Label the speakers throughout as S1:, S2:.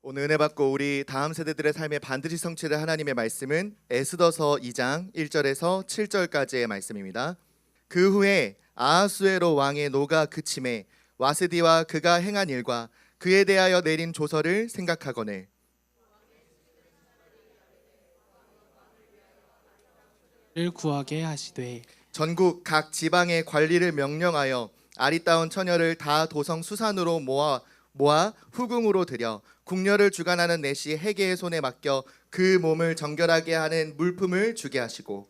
S1: 오늘 은혜 받고 우리 다음 세대들의 삶에 반드시 성취될 하나님의 말씀은 에스더서 2장 1절에서 7절까지의 말씀입니다. 그 후에 아하수에로 왕의 노가 그침에 와스디와 그가 행한 일과 그에 대하여 내린 조서를 생각하거늘
S2: 를 구하게 하시되
S1: 전국 각 지방의 관리를 명령하여 아리따운 처녀를 다 도성 수산으로 모아 후궁으로 들여 궁녀를 주관하는 내시 해계의 손에 맡겨 그 몸을 정결하게 하는 물품을 주게 하시고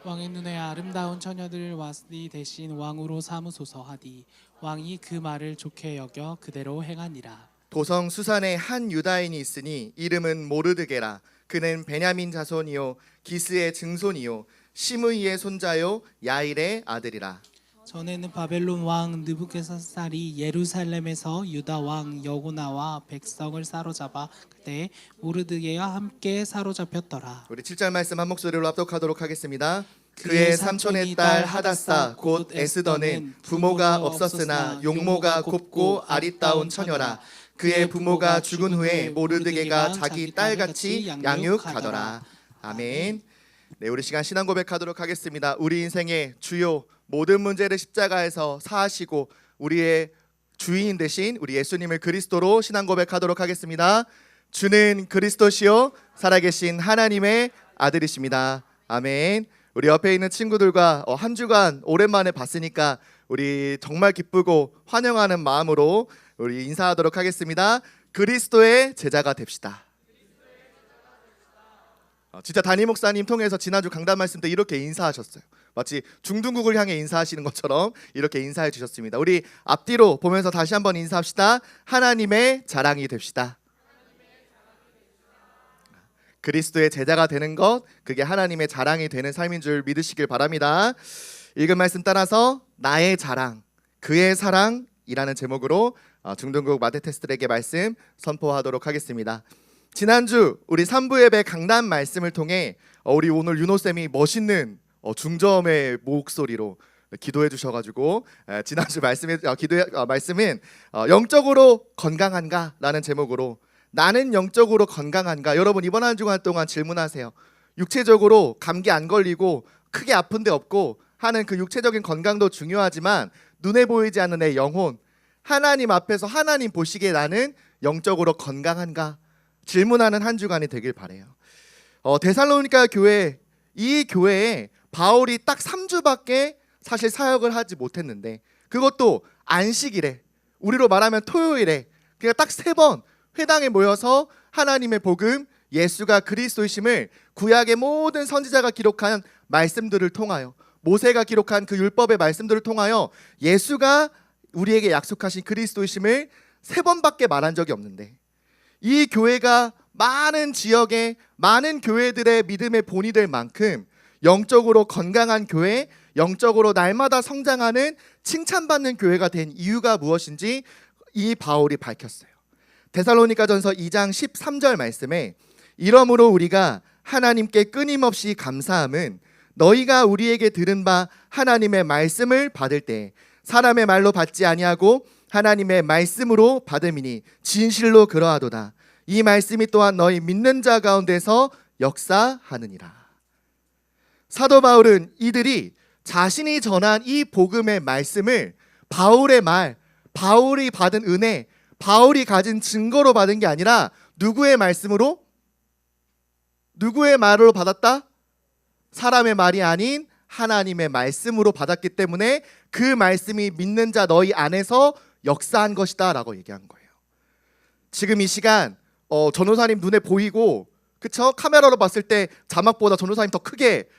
S2: 왕의 눈에 아름다운 처녀들 와스디 대신 왕으로 삼으소서 하니 왕이 그 말을 좋게 여겨 그대로 행하니라.
S1: 도성 수산에 한 유다인이 있으니 이름은 모르드게라. 그는 베냐민 자손이요 기스의 증손이요 시므이의 손자요 야일의 아들이라.
S2: 전에는 바벨론 왕 느부갓네살이 예루살렘에서 유다 왕 여고나와 백성을 사로잡아 그때 모르드게와 함께 사로잡혔더라.
S1: 우리 7절 말씀 한 목소리로 합독하도록 하겠습니다. 그의 삼촌의 딸 하다사 곧 에스더는 부모가 없었으나 용모가 곱고 아리따운 처녀라. 그의 부모가 죽은 후에 모르드게가 자기 딸같이 양육하더라. 아멘. 네, 우리 시간 신앙 고백하도록 하겠습니다. 우리 인생의 주요 모든 문제를 십자가에서 사하시고 우리의 주인 되신 우리 예수님을 그리스도로 신앙 고백하도록 하겠습니다. 주는 그리스도시요 살아계신 하나님의 아들이십니다. 아멘. 우리 옆에 있는 친구들과 한 주간 오랜만에 봤으니까 우리 정말 기쁘고 환영하는 마음으로 우리 인사하도록 하겠습니다. 그리스도의 제자가 됩시다. 진짜 담임 목사님 통해서 지난주 강단 말씀 때 이렇게 인사하셨어요. 마치 중등국을 향해 인사하시는 것처럼 이렇게 인사해 주셨습니다. 우리 앞뒤로 보면서 다시 한번 인사합시다. 하나님의 자랑이 됩시다. 그리스도의 제자가 되는 것, 그게 하나님의 자랑이 되는 삶인 줄 믿으시길 바랍니다. 읽은 말씀 따라서 나의 자랑, 그의 사랑이라는 제목으로 중등국 마테테스들에게 말씀 선포하도록 하겠습니다. 지난주 우리 3부 예배 강단 말씀을 통해 우리 오늘 윤호쌤이 멋있는 중저음의 목소리로 기도해 주셔가지고 지난주 말씀은 영적으로 건강한가라는 제목으로 나는 영적으로 건강한가? 여러분 이번 한 주간 동안 질문하세요. 육체적으로 감기 안 걸리고 크게 아픈 데 없고 하는 그 육체적인 건강도 중요하지만 눈에 보이지 않는 내 영혼, 하나님 앞에서 하나님 보시기에 나는 영적으로 건강한가? 질문하는 한 주간이 되길 바래요. 데살로니가 교회, 이 교회에 바울이 딱 3주밖에 사실 사역을 하지 못했는데 그것도 안식일에, 우리로 말하면 토요일에 그냥 딱 3번 회당에 모여서 하나님의 복음, 예수가 그리스도이심을 구약의 모든 선지자가 기록한 말씀들을 통하여, 모세가 기록한 그 율법의 말씀들을 통하여 예수가 우리에게 약속하신 그리스도이심을 3번밖에 말한 적이 없는데 이 교회가 많은 지역에 많은 교회들의 믿음의 본이 될 만큼 영적으로 건강한 교회, 영적으로 날마다 성장하는 칭찬받는 교회가 된 이유가 무엇인지 이 바울이 밝혔어요. 데살로니가전서 2장 13절 말씀에 이러므로 우리가 하나님께 끊임없이 감사함은 너희가 우리에게 들은 바 하나님의 말씀을 받을 때 사람의 말로 받지 아니하고 하나님의 말씀으로 받음이니 진실로 그러하도다. 이 말씀이 또한 너희 믿는 자 가운데서 역사하느니라. 사도 바울은 이들이 자신이 전한 이 복음의 말씀을 바울의 말, 바울이 받은 은혜, 바울이 가진 증거로 받은 게 아니라 누구의 말씀으로? 누구의 말로 받았다? 사람의 말이 아닌 하나님의 말씀으로 받았기 때문에 그 말씀이 믿는 자 너희 안에서 역사한 것이다 라고 얘기한 거예요. 지금 이 시간 전도사님 눈에 보이고, 그쵸? 카메라로 봤을 때 자막보다 전도사님 더 크게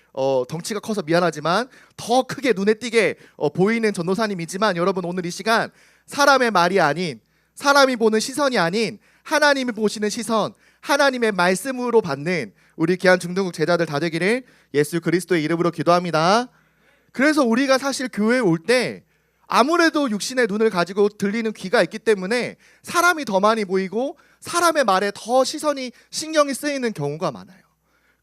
S1: 덩치가 커서 미안하지만 더 크게 눈에 띄게 보이는 전도사님이지만 여러분 오늘 이 시간 사람의 말이 아닌, 사람이 보는 시선이 아닌 하나님이 보시는 시선, 하나님의 말씀으로 받는 우리 귀한 중등국 제자들 다 되기를 예수 그리스도의 이름으로 기도합니다. 그래서 우리가 사실 교회에 올 때 아무래도 육신의 눈을 가지고 들리는 귀가 있기 때문에 사람이 더 많이 보이고 사람의 말에 더 시선이 신경이 쓰이는 경우가 많아요.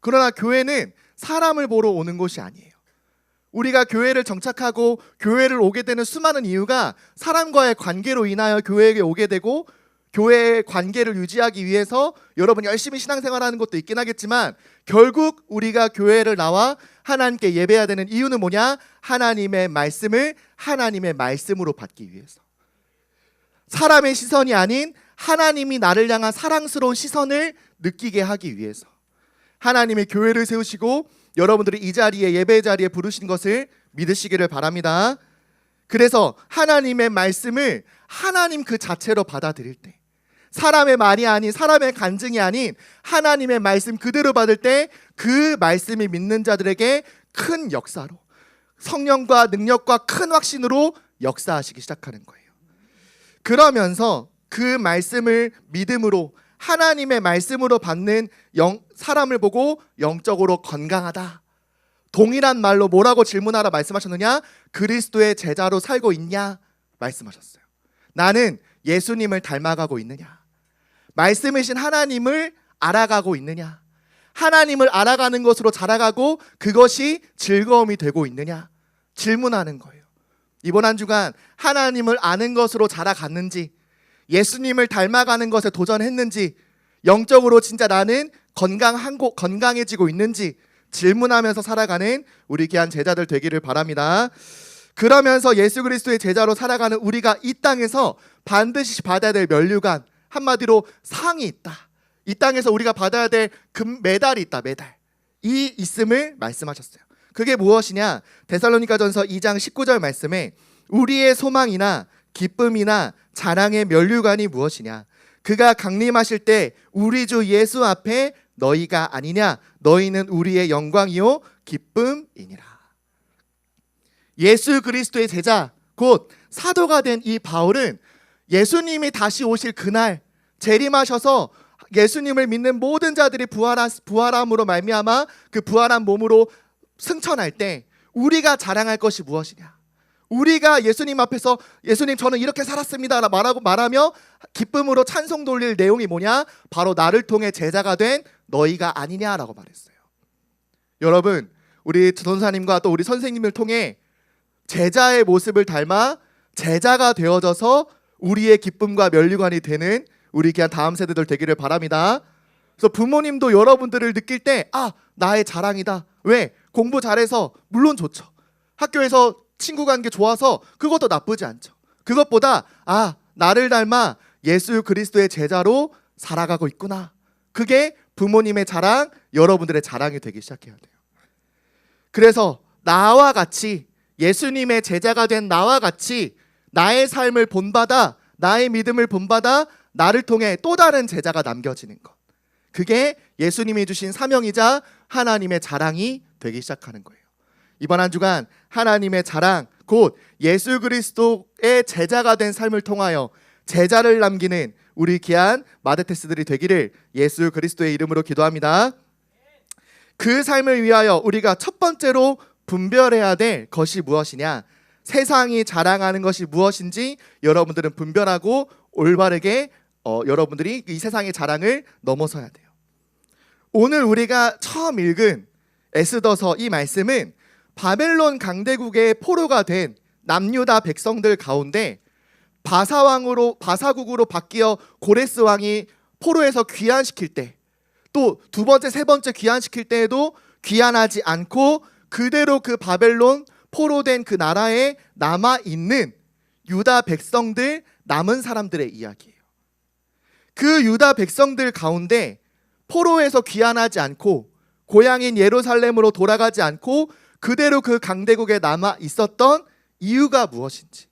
S1: 그러나 교회는 사람을 보러 오는 곳이 아니에요. 우리가 교회를 정착하고 교회를 오게 되는 수많은 이유가 사람과의 관계로 인하여 교회에 오게 되고 교회의 관계를 유지하기 위해서 여러분 열심히 신앙생활하는 것도 있긴 하겠지만 결국 우리가 교회를 나와 하나님께 예배해야 되는 이유는 뭐냐? 하나님의 말씀을 하나님의 말씀으로 받기 위해서. 사람의 시선이 아닌 하나님이 나를 향한 사랑스러운 시선을 느끼게 하기 위해서 하나님의 교회를 세우시고 여러분들이 이 자리에 예배 자리에 부르신 것을 믿으시기를 바랍니다. 그래서 하나님의 말씀을 하나님 그 자체로 받아들일 때, 사람의 말이 아닌 사람의 간증이 아닌 하나님의 말씀 그대로 받을 때 그 말씀이 믿는 자들에게 큰 역사로, 성령과 능력과 큰 확신으로 역사하시기 시작하는 거예요. 그러면서 그 말씀을 믿음으로 하나님의 말씀으로 받는 사람을 보고 영적으로 건강하다. 동일한 말로 뭐라고 질문하라 말씀하셨느냐? 그리스도의 제자로 살고 있냐? 말씀하셨어요. 나는 예수님을 닮아가고 있느냐? 말씀이신 하나님을 알아가고 있느냐? 하나님을 알아가는 것으로 자라가고 그것이 즐거움이 되고 있느냐? 질문하는 거예요. 이번 한 주간 하나님을 아는 것으로 자라갔는지, 예수님을 닮아가는 것에 도전했는지, 영적으로 진짜 나는 건강해지고 있는지 질문하면서 살아가는 우리 귀한 제자들 되기를 바랍니다. 그러면서 예수 그리스도의 제자로 살아가는 우리가 이 땅에서 반드시 받아야 될 면류관, 한마디로 상이 있다. 이 땅에서 우리가 받아야 될 메달이 있다. 메달. 이 있음을 말씀하셨어요. 그게 무엇이냐? 데살로니가전서 2장 19절 말씀에 우리의 소망이나 기쁨이나 자랑의 면류관이 무엇이냐? 그가 강림하실 때 우리 주 예수 앞에 너희가 아니냐? 너희는 우리의 영광이요 기쁨이니라. 예수 그리스도의 제자 곧 사도가 된 이 바울은 예수님이 다시 오실 그날 재림하셔서 예수님을 믿는 모든 자들이 부활함으로 말미암아 그 부활한 몸으로 승천할 때 우리가 자랑할 것이 무엇이냐? 우리가 예수님 앞에서 예수님 저는 이렇게 살았습니다 말하며 기쁨으로 찬송 돌릴 내용이 뭐냐? 바로 나를 통해 제자가 된 너희가 아니냐라고 말했어요. 여러분, 우리 전도사님과 또 우리 선생님을 통해 제자의 모습을 닮아 제자가 되어져서 우리의 기쁨과 면류관이 되는 우리 귀한 다음 세대들 되기를 바랍니다. 그래서 부모님도 여러분들을 느낄 때 나의 자랑이다. 왜? 공부 잘해서 물론 좋죠. 학교에서 친구 관계 좋아서 그것도 나쁘지 않죠. 그것보다 나를 닮아 예수 그리스도의 제자로 살아가고 있구나. 그게 부모님의 자랑, 여러분들의 자랑이 되기 시작해야 돼요. 그래서 나와 같이 예수님의 제자가 된 나와 같이 나의 삶을 본받아, 나의 믿음을 본받아 나를 통해 또 다른 제자가 남겨지는 것. 그게 예수님이 주신 사명이자 하나님의 자랑이 되기 시작하는 거예요. 이번 한 주간 하나님의 자랑, 곧 예수 그리스도의 제자가 된 삶을 통하여 제자를 남기는 우리 귀한 마데테스들이 되기를 예수 그리스도의 이름으로 기도합니다. 그 삶을 위하여 우리가 첫 번째로 분별해야 될 것이 무엇이냐? 세상이 자랑하는 것이 무엇인지 여러분들은 분별하고 올바르게 여러분들이 이 세상의 자랑을 넘어서야 돼요. 오늘 우리가 처음 읽은 에스더서 이 말씀은 바벨론 강대국의 포로가 된 남유다 백성들 가운데 바사국으로 바뀌어 고레스 왕이 포로에서 귀환시킬 때, 또 두 번째, 세 번째 귀환시킬 때에도 귀환하지 않고 그대로 그 바벨론 포로된 그 나라에 남아있는 유다 백성들, 남은 사람들의 이야기예요. 그 유다 백성들 가운데 포로에서 귀환하지 않고 고향인 예루살렘으로 돌아가지 않고 그대로 그 강대국에 남아 있었던 이유가 무엇인지,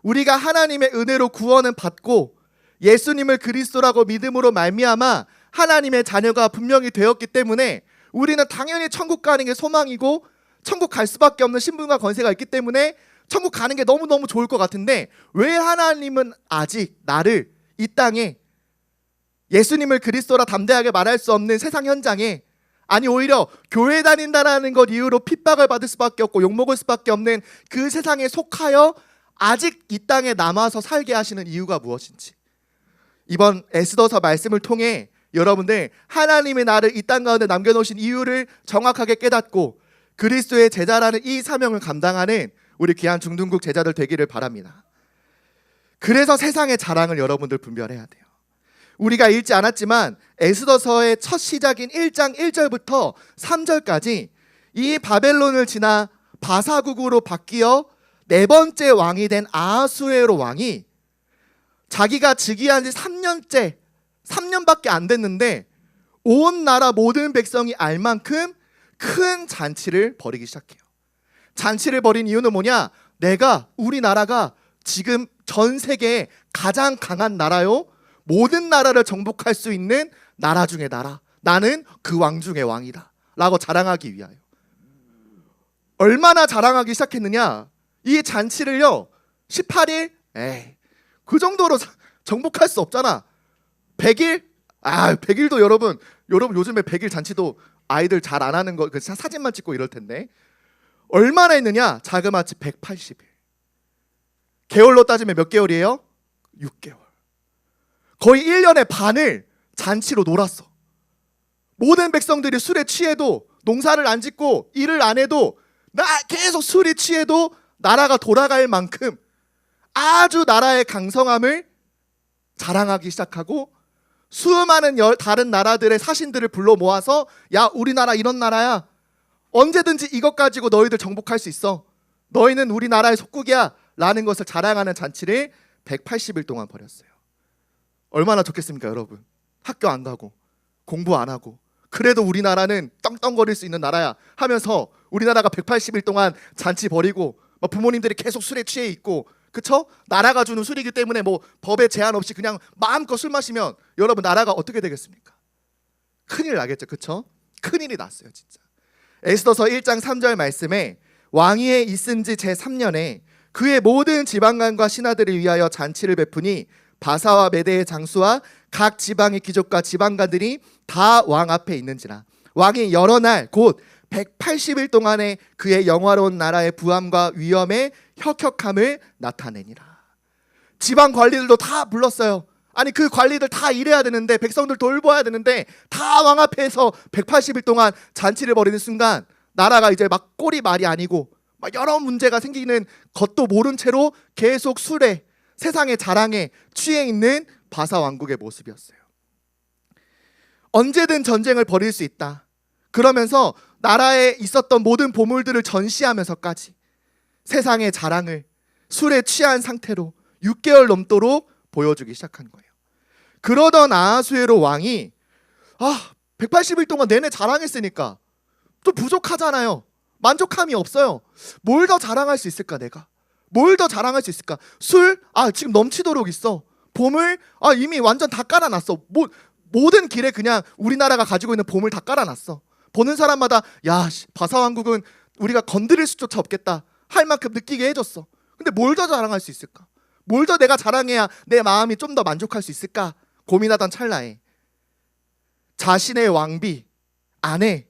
S1: 우리가 하나님의 은혜로 구원은 받고 예수님을 그리스도라고 믿음으로 말미암아 하나님의 자녀가 분명히 되었기 때문에 우리는 당연히 천국 가는 게 소망이고 천국 갈 수밖에 없는 신분과 권세가 있기 때문에 천국 가는 게 너무너무 좋을 것 같은데, 왜 하나님은 아직 나를 이 땅에 예수님을 그리스도라 담대하게 말할 수 없는 세상 현장에, 아니 오히려 교회 다닌다라는 것 이유로 핍박을 받을 수밖에 없고 욕먹을 수밖에 없는 그 세상에 속하여 아직 이 땅에 남아서 살게 하시는 이유가 무엇인지, 이번 에스더서 말씀을 통해 여러분들 하나님의 나를 이 땅 가운데 남겨놓으신 이유를 정확하게 깨닫고 그리스도의 제자라는 이 사명을 감당하는 우리 귀한 중등국 제자들 되기를 바랍니다. 그래서 세상의 자랑을 여러분들 분별해야 돼요. 우리가 읽지 않았지만 에스더서의 첫 시작인 1장 1절부터 3절까지 이 바벨론을 지나 바사국으로 바뀌어 네 번째 왕이 된 아하수에로 왕이 자기가 즉위한 지 3년밖에 안 됐는데 온 나라 모든 백성이 알 만큼 큰 잔치를 벌이기 시작해요. 잔치를 벌인 이유는 뭐냐? 우리나라가 지금 전 세계에 가장 강한 나라요. 모든 나라를 정복할 수 있는 나라 중의 나라. 나는 그 왕 중의 왕이다. 라고 자랑하기 위하여. 얼마나 자랑하기 시작했느냐? 이 잔치를요. 18일? 그 정도로 정복할 수 없잖아. 100일? 100일도 여러분 요즘에 100일 잔치도 아이들 잘 안 하는 거 사진만 찍고 이럴 텐데. 얼마나 했느냐? 자그마치 180일. 개월로 따지면 몇 개월이에요? 6개월. 거의 1년의 반을 잔치로 놀았어. 모든 백성들이 술에 취해도 농사를 안 짓고 일을 안 해도 계속 술이 취해도 나라가 돌아갈 만큼 아주 나라의 강성함을 자랑하기 시작하고 수많은 다른 나라들의 사신들을 불러 모아서 야 우리나라 이런 나라야. 언제든지 이것 가지고 너희들 정복할 수 있어. 너희는 우리나라의 속국이야 라는 것을 자랑하는 잔치를 180일 동안 벌였어요. 얼마나 좋겠습니까 여러분. 학교 안 가고 공부 안 하고 그래도 우리나라는 떵떵거릴 수 있는 나라야 하면서 우리나라가 180일 동안 잔치 벌이고 부모님들이 계속 술에 취해 있고 그쵸? 나라가 주는 술이기 때문에 법에 제한 없이 그냥 마음껏 술 마시면 여러분 나라가 어떻게 되겠습니까? 큰일 나겠죠. 그쵸? 큰일이 났어요 진짜. 에스더서 1장 3절 말씀에 왕위에 있은 지 제3년에 그의 모든 지방관과 신하들을 위하여 잔치를 베푸니 바사와 메대의 장수와 각 지방의 귀족과 지방관들이 다 왕 앞에 있는지라. 왕이 여러 날 곧 180일 동안에 그의 영화로운 나라의 부함과 위엄의 혁혁함을 나타내니라. 지방 관리들도 다 불렀어요. 아니 그 관리들 다 일해야 되는데 백성들 돌봐야 되는데 다 왕 앞에서 180일 동안 잔치를 벌이는 순간 나라가 이제 막 꼴이 말이 아니고 여러 문제가 생기는 것도 모른 채로 계속 술에 세상의 자랑에 취해 있는 바사 왕국의 모습이었어요. 언제든 전쟁을 벌일 수 있다. 그러면서 나라에 있었던 모든 보물들을 전시하면서까지 세상의 자랑을 술에 취한 상태로 6개월 넘도록 보여주기 시작한 거예요. 그러던 아하수에로 왕이 180일 동안 내내 자랑했으니까 좀 부족하잖아요. 만족함이 없어요. 뭘 더 자랑할 수 있을까 내가? 뭘 더 자랑할 수 있을까? 술? 지금 넘치도록 있어. 보물? 이미 완전 다 깔아놨어. 모든 길에 그냥 우리나라가 가지고 있는 보물 다 깔아놨어. 보는 사람마다 바사왕국은 우리가 건드릴 수조차 없겠다 할 만큼 느끼게 해줬어. 근데 뭘 더 자랑할 수 있을까? 뭘 더 내가 자랑해야 내 마음이 좀 더 만족할 수 있을까? 고민하던 찰나에 자신의 왕비, 아내,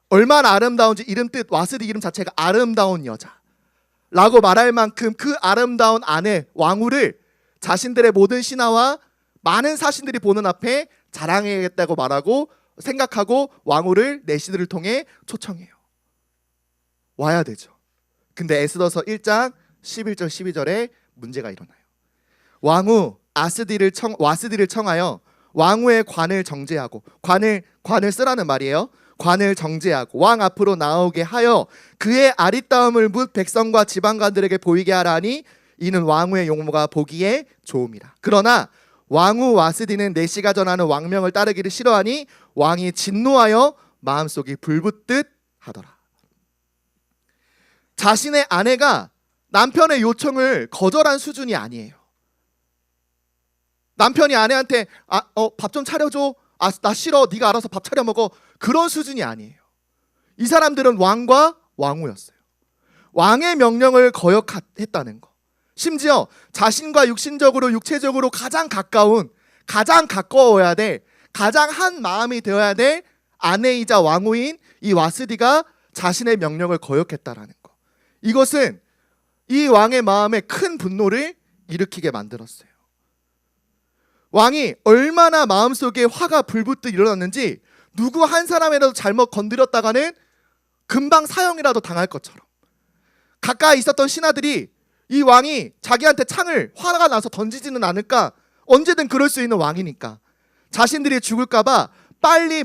S1: 얼마나 아름다운지 이름 뜻 와스디 이름 자체가 아름다운 여자라고 말할 만큼 그 아름다운 아내 왕후를 자신들의 모든 신하와 많은 사신들이 보는 앞에 자랑해야겠다고 말하고 생각하고 왕후를 내시들을 통해 초청해요. 와야 되죠. 근데 에스더서 1장 11절 12절에 문제가 일어나요. 왕후 와스디를 청하여 왕후의 관을 정제하고 관을 쓰라는 말이에요. 관을 정제하고 왕 앞으로 나오게 하여 그의 아리따움을 묻 백성과 지방관들에게 보이게 하라니 이는 왕후의 용모가 보기에 좋음이라. 그러나 왕후 와스디는 내시가 전하는 왕명을 따르기를 싫어하니 왕이 진노하여 마음속이 불붙듯 하더라. 자신의 아내가 남편의 요청을 거절한 수준이 아니에요. 남편이 아내한테 밥 좀 차려줘. 나 싫어. 네가 알아서 밥 차려 먹어. 그런 수준이 아니에요. 이 사람들은 왕과 왕후였어요. 왕의 명령을 거역했다는 거. 심지어 자신과 육체적으로 가장 가까워야 될, 가장 한 마음이 되어야 될 아내이자 왕후인 이 와스디가 자신의 명령을 거역했다라는 거. 이것은 이 왕의 마음에 큰 분노를 일으키게 만들었어요. 왕이 얼마나 마음속에 화가 불붙듯 일어났는지 누구 한 사람이라도 잘못 건드렸다가는 금방 사형이라도 당할 것처럼 가까이 있었던 신하들이 이 왕이 자기한테 창을 화가 나서 던지지는 않을까? 언제든 그럴 수 있는 왕이니까. 자신들이 죽을까봐 빨리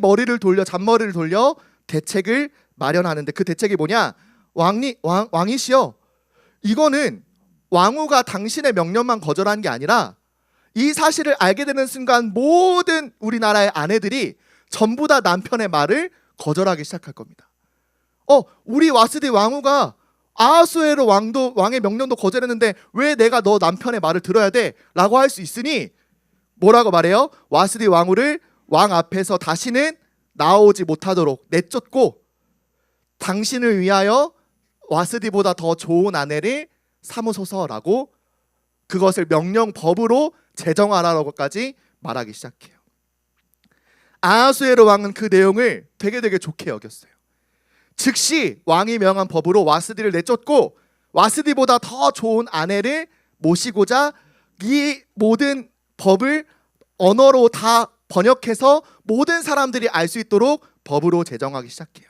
S1: 잔머리를 돌려 대책을 마련하는데, 그 대책이 뭐냐? 왕이시여, 이거는 왕후가 당신의 명령만 거절한 게 아니라 이 사실을 알게 되는 순간 모든 우리나라의 아내들이 전부 다 남편의 말을 거절하기 시작할 겁니다. 우리 와스디 왕후가 아하수에로 왕의 명령도 거절했는데 왜 내가 너 남편의 말을 들어야 돼? 라고 할 수 있으니 뭐라고 말해요? 와스디 왕후를 왕 앞에서 다시는 나오지 못하도록 내쫓고 당신을 위하여 와스디보다 더 좋은 아내를 삼으소서라고 그것을 명령법으로 제정하라고까지 말하기 시작해요. 아하수에로 왕은 그 내용을 되게 좋게 여겼어요. 즉시 왕이 명한 법으로 와스디를 내쫓고 와스디보다 더 좋은 아내를 모시고자 이 모든 법을 언어로 다 번역해서 모든 사람들이 알 수 있도록 법으로 제정하기 시작해요.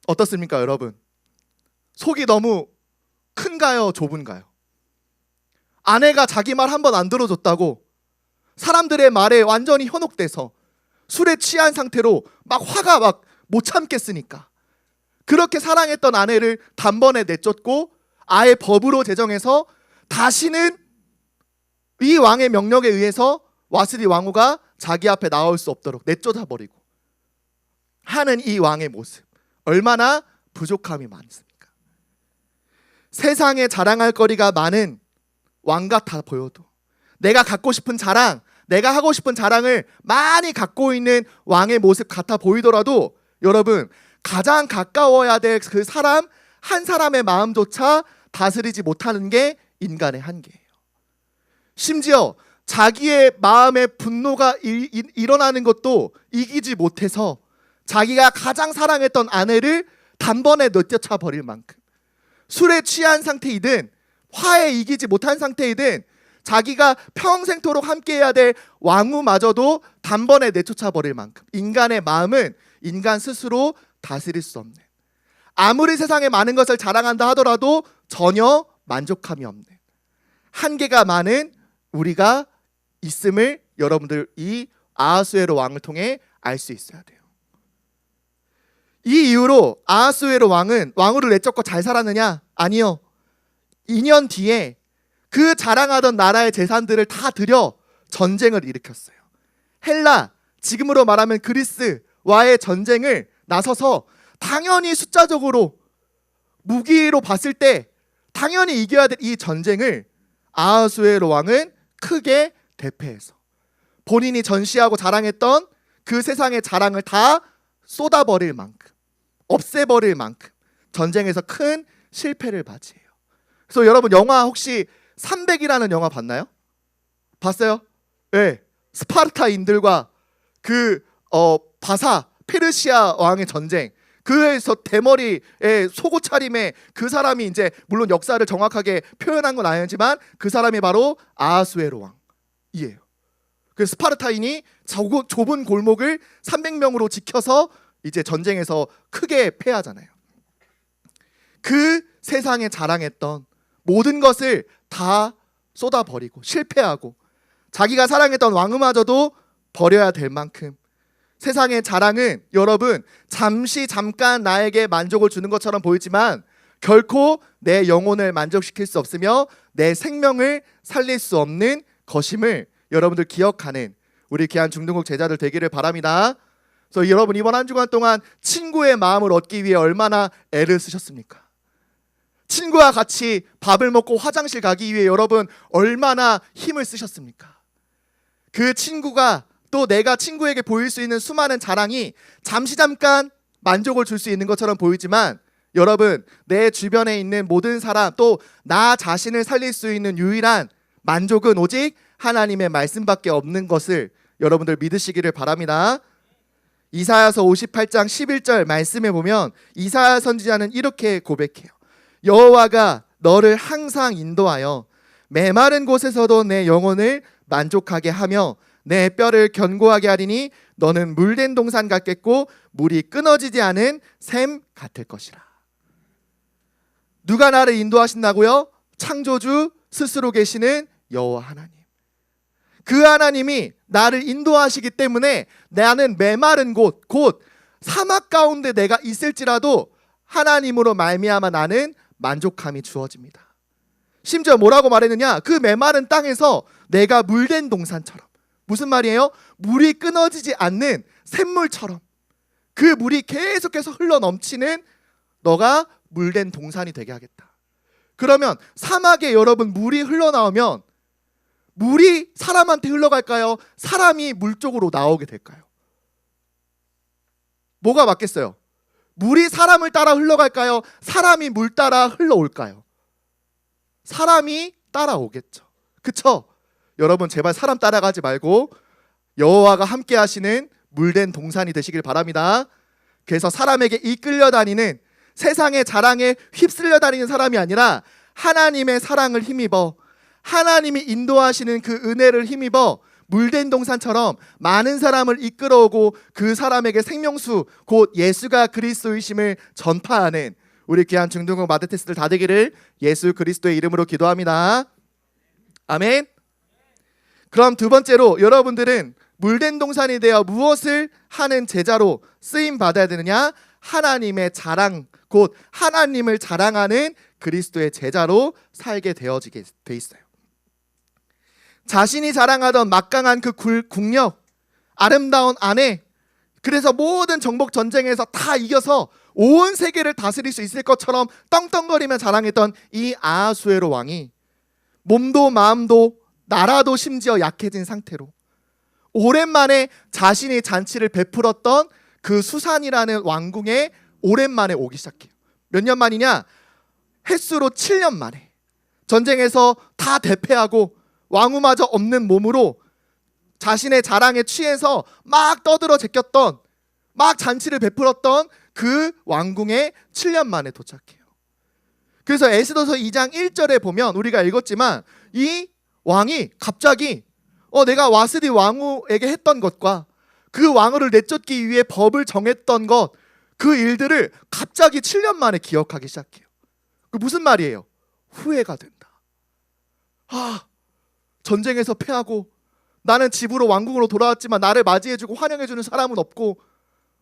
S1: 어떻습니까, 여러분? 속이 너무 큰가요, 좁은가요? 아내가 자기 말 한 번 안 들어줬다고 사람들의 말에 완전히 현혹돼서 술에 취한 상태로 막 화가 막 못 참겠으니까 그렇게 사랑했던 아내를 단번에 내쫓고 아예 법으로 제정해서 다시는 이 왕의 명령에 의해서 와스디 왕후가 자기 앞에 나올 수 없도록 내쫓아버리고 하는 이 왕의 모습, 얼마나 부족함이 많습니까? 세상에 자랑할 거리가 많은 왕 같아 보여도, 내가 갖고 싶은 자랑, 내가 하고 싶은 자랑을 많이 갖고 있는 왕의 모습 같아 보이더라도 여러분, 가장 가까워야 될 그 사람 한 사람의 마음조차 다스리지 못하는 게 인간의 한계예요. 심지어 자기의 마음에 분노가 일어나는 것도 이기지 못해서 자기가 가장 사랑했던 아내를 단번에 내쫓아 버릴 만큼, 술에 취한 상태이든 화에 이기지 못한 상태이든 자기가 평생토록 함께해야 될 왕후마저도 단번에 내쫓아 버릴 만큼 인간의 마음은 인간 스스로 다스릴 수 없는, 아무리 세상에 많은 것을 자랑한다 하더라도 전혀 만족함이 없는 한계가 많은 우리가 있음을 여러분들 이 아하수에로 왕을 통해 알 수 있어야 돼요. 이 이후로 아하수에로 왕은 왕후를 내쫓고 잘 살았느냐? 아니요. 2년 뒤에 그 자랑하던 나라의 재산들을 다 들여 전쟁을 일으켰어요. 헬라, 지금으로 말하면 그리스와의 전쟁을 나서서 당연히 숫자적으로 무기로 봤을 때 당연히 이겨야 될 이 전쟁을 아하수에로 왕은 크게 대패해서 본인이 전시하고 자랑했던 그 세상의 자랑을 다 쏟아버릴 만큼, 없애버릴 만큼 전쟁에서 큰 실패를 맞이해요. 그래서 여러분, 영화 혹시 300이라는 영화 봤나요? 봤어요? 네. 스파르타인들과 그 바사 페르시아 왕의 전쟁, 그에서 대머리의 속옷 차림에 그 사람이 이제 물론 역사를 정확하게 표현한 건 아니지만 그 사람이 바로 아하수에로 왕이에요. 그 스파르타인이 좁은 골목을 300명으로 지켜서 이제 전쟁에서 크게 패하잖아요. 그 세상에 자랑했던 모든 것을 다 쏟아버리고 실패하고 자기가 사랑했던 왕후마저도 버려야 될 만큼 세상의 자랑은 여러분 잠깐 나에게 만족을 주는 것처럼 보이지만 결코 내 영혼을 만족시킬 수 없으며 내 생명을 살릴 수 없는 것임을 여러분들 기억하는 우리 귀한 중등국 제자들 되기를 바랍니다. 그래서 여러분, 이번 한 주간 동안 친구의 마음을 얻기 위해 얼마나 애를 쓰셨습니까? 친구와 같이 밥을 먹고 화장실 가기 위해 여러분 얼마나 힘을 쓰셨습니까? 그 친구가 또 내가 친구에게 보일 수 있는 수많은 자랑이 잠깐 만족을 줄 수 있는 것처럼 보이지만 여러분, 내 주변에 있는 모든 사람 또 나 자신을 살릴 수 있는 유일한 만족은 오직 하나님의 말씀밖에 없는 것을 여러분들 믿으시기를 바랍니다. 이사야서 58장 11절 말씀에 보면 이사야 선지자는 이렇게 고백해요. 여호와가 너를 항상 인도하여 메마른 곳에서도 내 영혼을 만족하게 하며 내 뼈를 견고하게 하리니 너는 물된 동산 같겠고 물이 끊어지지 않은 샘 같을 것이라. 누가 나를 인도하신다고요? 창조주 스스로 계시는 여호와 하나님. 그 하나님이 나를 인도하시기 때문에 나는 메마른 곳, 곧 사막 가운데 내가 있을지라도 하나님으로 말미암아 나는 만족함이 주어집니다. 심지어 뭐라고 말했느냐? 그 메마른 땅에서 내가 물된 동산처럼. 무슨 말이에요? 물이 끊어지지 않는 샘물처럼 그 물이 계속해서 흘러 넘치는 너가 물된 동산이 되게 하겠다. 그러면 사막에 여러분 물이 흘러나오면 물이 사람한테 흘러갈까요? 사람이 물 쪽으로 나오게 될까요? 뭐가 맞겠어요? 물이 사람을 따라 흘러갈까요? 사람이 물 따라 흘러올까요? 사람이 따라오겠죠. 그쵸? 여러분 제발 사람 따라가지 말고 여호와가 함께 하시는 물된 동산이 되시길 바랍니다. 그래서 사람에게 이끌려 다니는, 세상의 자랑에 휩쓸려 다니는 사람이 아니라 하나님의 사랑을 힘입어, 하나님이 인도하시는 그 은혜를 힘입어 물된 동산처럼 많은 사람을 이끌어오고 그 사람에게 생명수 곧 예수가 그리스도이심을 전파하는 우리 귀한 중등부 마드테스들 다 되기를 예수 그리스도의 이름으로 기도합니다. 아멘. 그럼 두 번째로 여러분들은 물된 동산이 되어 무엇을 하는 제자로 쓰임 받아야 되느냐? 하나님의 자랑, 곧 하나님을 자랑하는 그리스도의 제자로 살게 되어지게 돼 있어요. 자신이 자랑하던 막강한 그 국력, 아름다운 아내, 그래서 모든 정복 전쟁에서 다 이겨서 온 세계를 다스릴 수 있을 것처럼 떵떵거리며 자랑했던 이 아하수에로 왕이 몸도 마음도 나라도 심지어 약해진 상태로 오랜만에 자신이 잔치를 베풀었던 그 수산이라는 왕궁에 오랜만에 오기 시작해요. 몇 년 만이냐? 햇수로 7년 만에 전쟁에서 다 대패하고 왕후마저 없는 몸으로 자신의 자랑에 취해서 막 떠들어 제꼈던, 막 잔치를 베풀었던 그 왕궁에 7년 만에 도착해요. 그래서 에스더서 2장 1절에 보면 우리가 읽었지만 이 왕이 갑자기 내가 와스디 왕후에게 했던 것과 그 왕후를 내쫓기 위해 법을 정했던 것, 그 일들을 갑자기 7년 만에 기억하기 시작해요. 그 무슨 말이에요? 후회가 된다. 전쟁에서 패하고 나는 집으로 왕궁으로 돌아왔지만 나를 맞이해주고 환영해주는 사람은 없고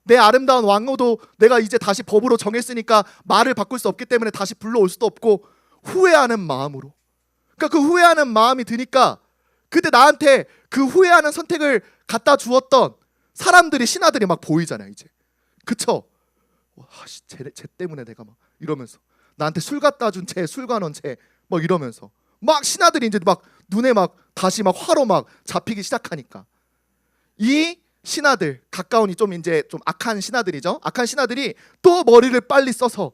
S1: 내 아름다운 왕후도 내가 이제 다시 법으로 정했으니까 말을 바꿀 수 없기 때문에 다시 불러올 수도 없고 후회하는 마음으로, 그러니까 그 후회하는 마음이 드니까 그때 나한테 그 후회하는 선택을 갖다 주었던 사람들이, 신하들이 막 보이잖아요 이제. 그쵸? 쟤 때문에 내가 막 이러면서 나한테 술 갖다 준 쟤, 술관원 쟤 막 이러면서 막 신하들이 이제 막 눈에 막 다시 막 화로 막 잡히기 시작하니까 이 신하들, 가까운 좀 이제 좀 악한 신하들이죠. 악한 신하들이 또 머리를 빨리 써서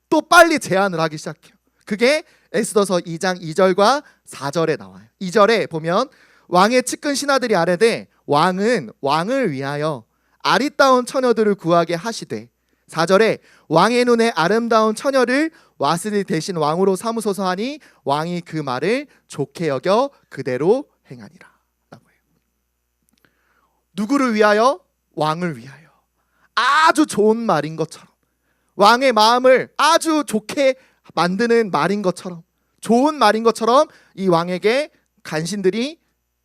S1: 또 빨리 제안을 하기 시작해요. 그게 에스더서 2장 2절과 4절에 나와요. 2절에 보면 왕의 측근 신하들이 아뢰되 왕은 왕을 위하여 아리따운 처녀들을 구하게 하시되, 4절에 왕의 눈에 아름다운 처녀를 와스디 대신 왕으로 삼으소서 하니 왕이 그 말을 좋게 여겨 그대로 행하니라 라고 해요. 누구를 위하여? 왕을 위하여. 아주 좋은 말인 것처럼, 왕의 마음을 아주 좋게 만드는 말인 것처럼, 좋은 말인 것처럼 이 왕에게 간신들이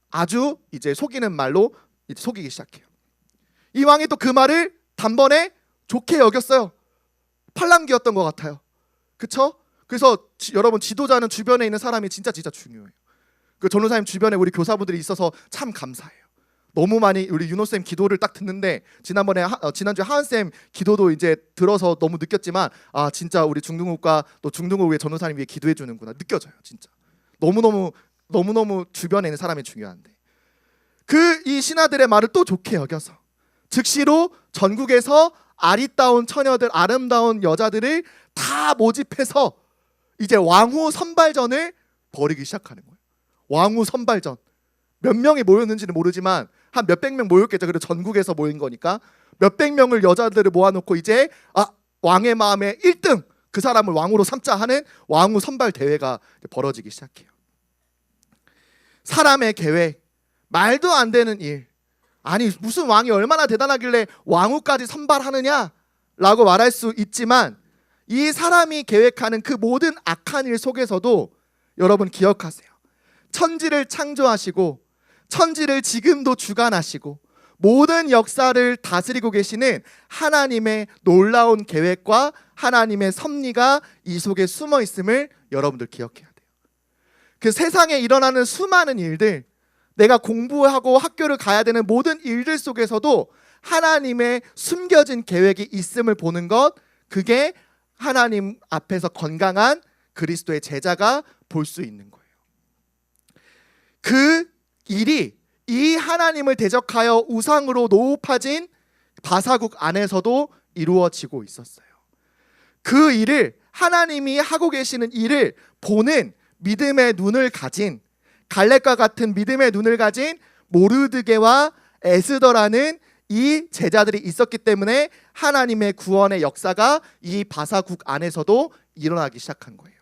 S1: 아주 이제 속이는 말로 이제 속이기 시작해요. 이 왕이 또 그 말을 단번에 좋게 여겼어요. 팔랑귀였던 것 같아요. 그쵸? 그래서 여러분, 지도자는 주변에 있는 사람이 진짜 중요해요. 그 전도사님 주변에 우리 교사분들이 있어서 참 감사해요. 너무 많이 우리 윤호쌤 기도를 딱 듣는데 지난주에 하은쌤 기도도 이제 들어서 너무 느꼈지만 진짜 우리 중등국과 또 중등국 위에 전도사님 위해 기도해 주는구나 느껴져요. 진짜 너무너무 주변에 있는 사람이 중요한데 이 신하들의 말을 또 좋게 여겨서 즉시로 전국에서 아리따운 처녀들, 아름다운 여자들을 다 모집해서 이제 왕후 선발전을 벌이기 시작하는 거예요. 왕후 선발전. 몇 명이 모였는지는 모르지만 한 몇백 명 모였겠죠. 그래도 전국에서 모인 거니까 몇백 명을 여자들을 모아놓고 이제 왕의 마음에 1등 그 사람을 왕으로 삼자 하는 왕후 선발 대회가 벌어지기 시작해요. 사람의 계획, 말도 안 되는 일. 아니 무슨 왕이 얼마나 대단하길래 왕후까지 선발하느냐라고 말할 수 있지만 이 사람이 계획하는 그 모든 악한 일 속에서도 여러분 기억하세요. 천지를 창조하시고 천지를 지금도 주관하시고 모든 역사를 다스리고 계시는 하나님의 놀라운 계획과 하나님의 섭리가 이 속에 숨어 있음을 여러분들 기억해야 돼요. 그 세상에 일어나는 수많은 일들, 내가 공부하고 학교를 가야 되는 모든 일들 속에서도 하나님의 숨겨진 계획이 있음을 보는 것, 그게 하나님 앞에서 건강한 그리스도의 제자가 볼 수 있는 거예요. 그 일이 이 하나님을 대적하여 우상으로 노업하진 바사국 안에서도 이루어지고 있었어요. 그 일을, 하나님이 하고 계시는 일을 보는 믿음의 눈을 가진, 갈렙과 같은 믿음의 눈을 가진 모르드게와 에스더라는 이 제자들이 있었기 때문에 하나님의 구원의 역사가 이 바사국 안에서도 일어나기 시작한 거예요.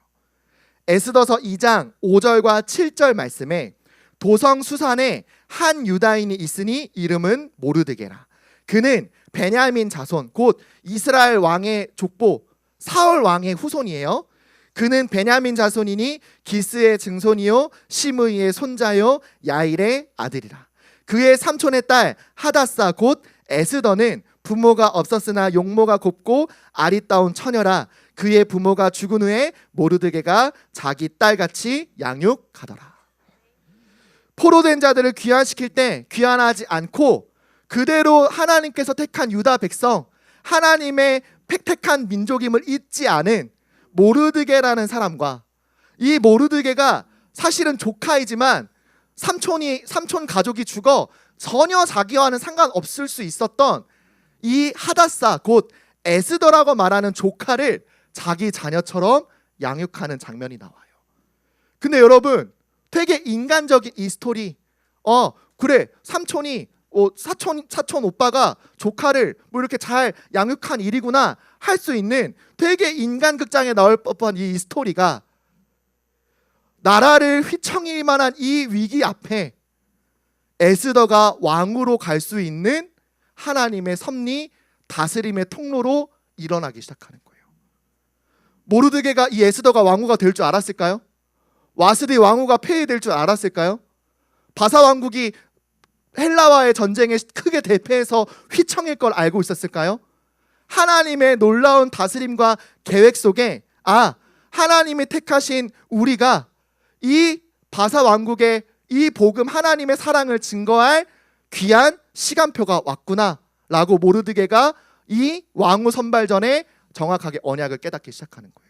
S1: 에스더서 2장 5절과 7절 말씀에 도성 수산에 한 유다인이 있으니 이름은 모르드게라. 그는 베냐민 자손 곧 이스라엘 왕의 족보 사울 왕의 후손이에요. 그는 베냐민 자손이니 기스의 증손이요 시므이의 손자요 야일의 아들이라. 그의 삼촌의 딸 하다사 곧 에스더는 부모가 없었으나 용모가 곱고 아리따운 처녀라. 그의 부모가 죽은 후에 모르드게가 자기 딸같이 양육하더라. 포로된 자들을 귀환시킬 때 귀환하지 않고 그대로 하나님께서 택한 유다 백성, 하나님의 택한 민족임을 잊지 않은 모르드게라는 사람과, 이 모르드게가 사실은 조카이지만 삼촌 가족이 죽어 전혀 자기와는 상관없을 수 있었던 이 하다사 곧 에스더라고 말하는 조카를 자기 자녀처럼 양육하는 장면이 나와요. 근데 여러분, 되게 인간적인 이 스토리, 그래 삼촌이 사촌 오빠가 조카를 뭐 이렇게 잘 양육한 일이구나 할 수 있는 되게 인간극장에 나올 법한 이 스토리가 나라를 휘청일 만한 이 위기 앞에 에스더가 왕으로 갈 수 있는 하나님의 섭리, 다스림의 통로로 일어나기 시작하는 거예요. 모르드게가 이 에스더가 왕후가 될 줄 알았을까요? 와스디 왕후가 폐위될 줄 알았을까요? 바사 왕국이 헬라와의 전쟁에 크게 대패해서 휘청일 걸 알고 있었을까요? 하나님의 놀라운 다스림과 계획 속에 하나님이 택하신 우리가 이 바사 왕국의 이 복음, 하나님의 사랑을 증거할 귀한 시간표가 왔구나 라고 모르드게가 이 왕후 선발전에 정확하게 언약을 깨닫기 시작하는 거예요.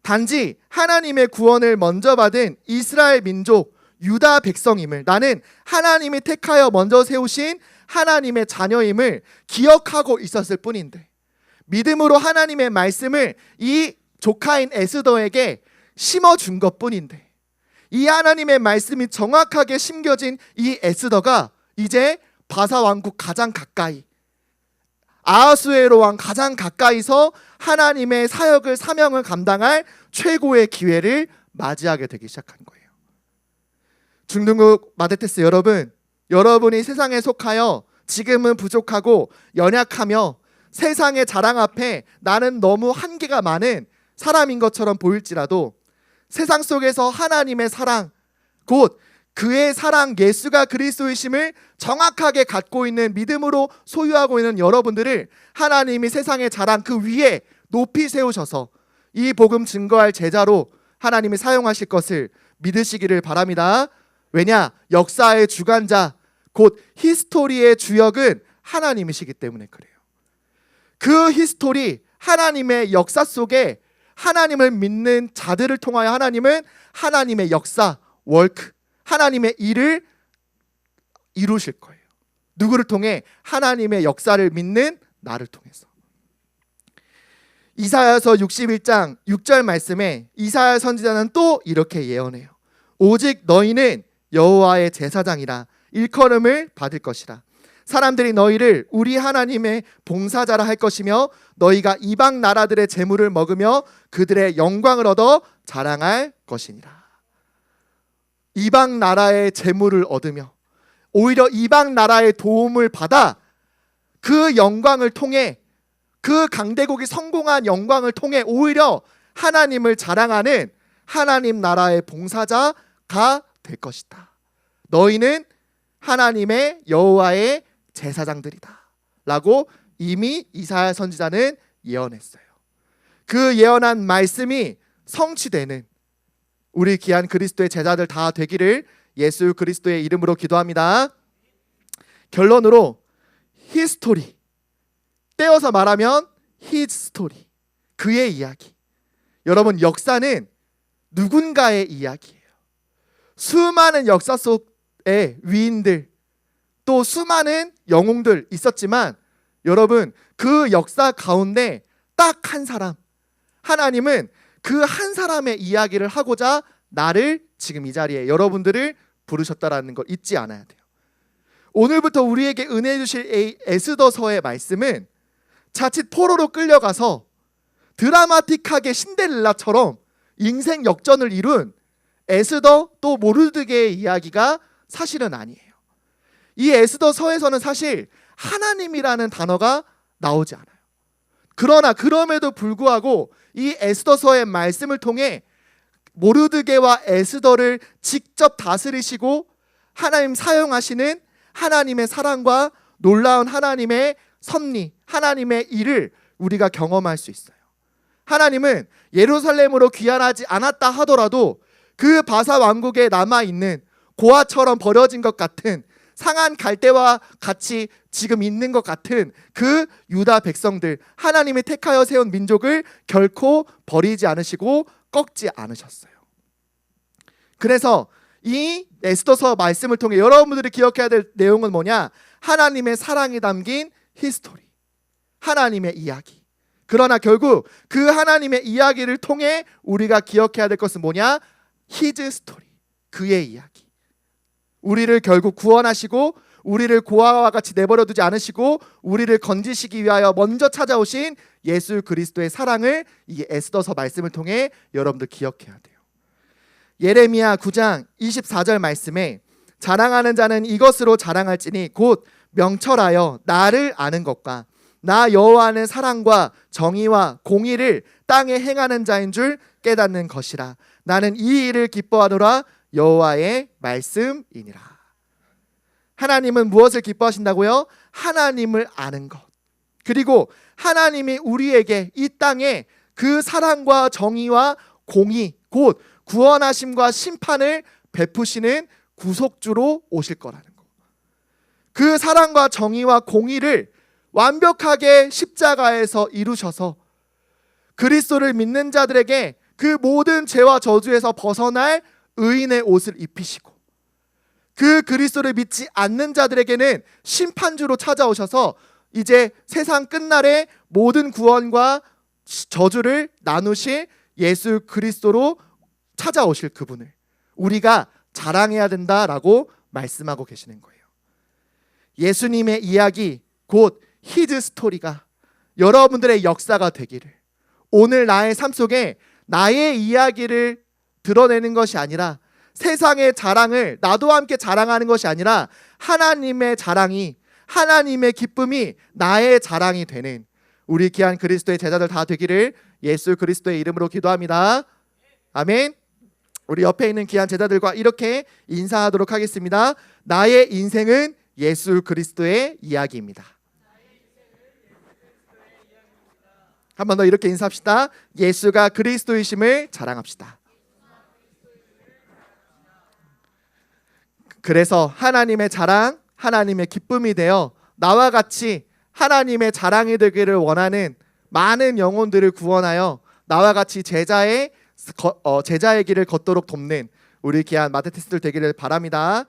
S1: 단지 하나님의 구원을 먼저 받은 이스라엘 민족 유다 백성임을, 나는 하나님이 택하여 먼저 세우신 하나님의 자녀임을 기억하고 있었을 뿐인데, 믿음으로 하나님의 말씀을 이 조카인 에스더에게 심어준 것뿐인데, 이 하나님의 말씀이 정확하게 심겨진 이 에스더가 이제 바사 왕국 가장 가까이, 아하수에로 왕 가장 가까이서 하나님의 사역을, 사명을 감당할 최고의 기회를 맞이하게 되기 시작한 거예요. 중등국 마데테스 여러분, 여러분이 세상에 속하여 지금은 부족하고 연약하며 세상의 자랑 앞에 나는 너무 한계가 많은 사람인 것처럼 보일지라도 세상 속에서 하나님의 사랑, 곧 그의 사랑 예수가 그리스도이심을 정확하게 갖고 있는, 믿음으로 소유하고 있는 여러분들을 하나님이 세상의 자랑 그 위에 높이 세우셔서 이 복음 증거할 제자로 하나님이 사용하실 것을 믿으시기를 바랍니다. 왜냐? 역사의 주관자, 곧 히스토리의 주역은 하나님이시기 때문에 그래요. 그 히스토리, 하나님의 역사 속에 하나님을 믿는 자들을 통하여 하나님은 하나님의 역사, 워크, 하나님의 일을 이루실 거예요. 누구를 통해? 하나님의 역사를 믿는 나를 통해서. 이사야서 61장 6절 말씀에 이사야 선지자는 또 이렇게 예언해요. 오직 너희는 여호와의 제사장이라 일컬음을 받을 것이라. 사람들이 너희를 우리 하나님의 봉사자라 할 것이며 너희가 이방 나라들의 재물을 먹으며 그들의 영광을 얻어 자랑할 것이니라. 이방 나라의 재물을 얻으며 오히려 이방 나라의 도움을 받아 그 영광을 통해, 그 강대국이 성공한 영광을 통해 오히려 하나님을 자랑하는 하나님 나라의 봉사자가 될 것이다. 너희는 하나님의 여호와의 제사장들이다 라고 이미 이사야 선지자는 예언했어요. 그 예언한 말씀이 성취되는 우리 귀한 그리스도의 제자들 다 되기를 예수 그리스도의 이름으로 기도합니다. 결론으로 히스토리, 떼어서 말하면 히스토리, 그의 이야기. 여러분, 역사는 누군가의 이야기예요. 수많은 역사 속에 위인들, 또 수많은 영웅들 있었지만 여러분, 그 역사 가운데 딱 한 사람, 하나님은 그 한 사람의 이야기를 하고자 나를 지금 이 자리에 여러분들을 부르셨다라는 걸 잊지 않아야 돼요. 오늘부터 우리에게 은혜 주실 에스더서의 말씀은 자칫 포로로 끌려가서 드라마틱하게 신데렐라처럼 인생 역전을 이룬 에스더 또 모르드게의 이야기가 사실은 아니에요. 이 에스더서에서는 사실 하나님이라는 단어가 나오지 않아요. 그러나 그럼에도 불구하고 이 에스더서의 말씀을 통해 모르드게와 에스더를 직접 다스리시고 하나님 사용하시는 하나님의 사랑과 놀라운 하나님의 섭리, 하나님의 일을 우리가 경험할 수 있어요. 하나님은 예루살렘으로 귀환하지 않았다 하더라도 그 바사 왕국에 남아있는 고아처럼 버려진 것 같은 상한 갈대와 같이 지금 있는 것 같은 그 유다 백성들, 하나님이 택하여 세운 민족을 결코 버리지 않으시고 꺾지 않으셨어요. 그래서 이 에스더서 말씀을 통해 여러분들이 기억해야 될 내용은 뭐냐? 하나님의 사랑이 담긴 히스토리, 하나님의 이야기. 그러나 결국 그 하나님의 이야기를 통해 우리가 기억해야 될 것은 뭐냐? 히즈 스토리, 그의 이야기. 우리를 결국 구원하시고 우리를 고아와 같이 내버려 두지 않으시고 우리를 건지시기 위하여 먼저 찾아오신 예수 그리스도의 사랑을 이 에스더서 말씀을 통해 여러분들 기억해야 돼요. 예레미야 9장 24절 말씀에 자랑하는 자는 이것으로 자랑할지니 곧 명철하여 나를 아는 것과 나 여호와는 사랑과 정의와 공의를 땅에 행하는 자인 줄 깨닫는 것이라. 나는 이 일을 기뻐하노라. 여호와의 말씀이니라. 하나님은 무엇을 기뻐하신다고요? 하나님을 아는 것. 그리고 하나님이 우리에게 이 땅에 그 사랑과 정의와 공의, 곧 구원하심과 심판을 베푸시는 구속주로 오실 거라는 것. 그 사랑과 정의와 공의를 완벽하게 십자가에서 이루셔서 그리스도를 믿는 자들에게 그 모든 죄와 저주에서 벗어날 의인의 옷을 입히시고 그 그리스도를 믿지 않는 자들에게는 심판주로 찾아오셔서 이제 세상 끝날에 모든 구원과 저주를 나누실 예수 그리스도로 찾아오실 그분을 우리가 자랑해야 된다라고 말씀하고 계시는 거예요. 예수님의 이야기, 곧 히즈 스토리가 여러분들의 역사가 되기를, 오늘 나의 삶 속에 나의 이야기를 드러내는 것이 아니라 세상의 자랑을 나도 함께 자랑하는 것이 아니라 하나님의 자랑이, 하나님의 기쁨이 나의 자랑이 되는 우리 귀한 그리스도의 제자들 다 되기를 예수 그리스도의 이름으로 기도합니다. 아멘. 우리 옆에 있는 귀한 제자들과 이렇게 인사하도록 하겠습니다. 나의 인생은 예수 그리스도의 이야기입니다. 한 번 더 이렇게 인사합시다. 예수가 그리스도이심을 자랑합시다. 그래서 하나님의 자랑, 하나님의 기쁨이 되어 나와 같이 하나님의 자랑이 되기를 원하는 많은 영혼들을 구원하여 나와 같이 제자의 길을 걷도록 돕는 우리 귀한 마테테스들 되기를 바랍니다.